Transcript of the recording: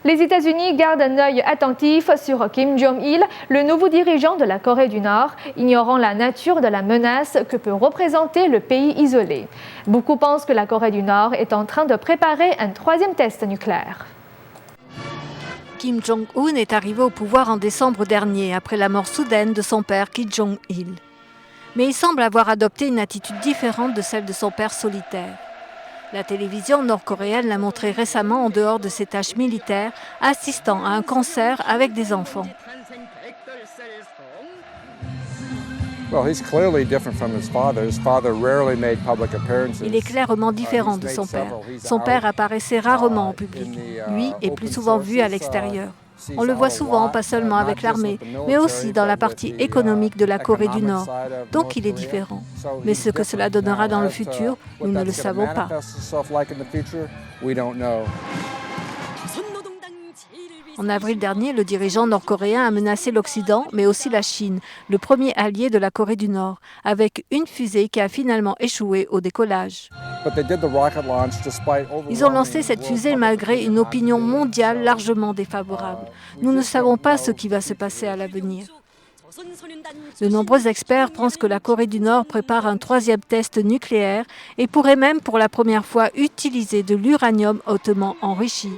Les États-Unis gardent un œil attentif sur Kim Jong-il, le nouveau dirigeant de la Corée du Nord, ignorant la nature de la menace que peut représenter le pays isolé. Beaucoup pensent que la Corée du Nord est en train de préparer un troisième test nucléaire. Kim Jong-un est arrivé au pouvoir en décembre dernier, après la mort soudaine de son père Kim Jong-il. Mais il semble avoir adopté une attitude différente de celle de son père solitaire. La télévision nord-coréenne l'a montré récemment en dehors de ses tâches militaires, assistant à un concert avec des enfants. Il est clairement différent de son père. Son père apparaissait rarement en public. Lui est plus souvent vu à l'extérieur. On le voit souvent, pas seulement avec l'armée, mais aussi dans la partie économique de la Corée du Nord. Donc il est différent. Mais ce que cela donnera dans le futur, nous ne le savons pas. En avril dernier, le dirigeant nord-coréen a menacé l'Occident, mais aussi la Chine, le premier allié de la Corée du Nord, avec une fusée qui a finalement échoué au décollage. Ils ont lancé cette fusée malgré une opinion mondiale largement défavorable. Nous ne savons pas ce qui va se passer à l'avenir. De nombreux experts pensent que la Corée du Nord prépare un troisième test nucléaire et pourrait même pour la première fois utiliser de l'uranium hautement enrichi.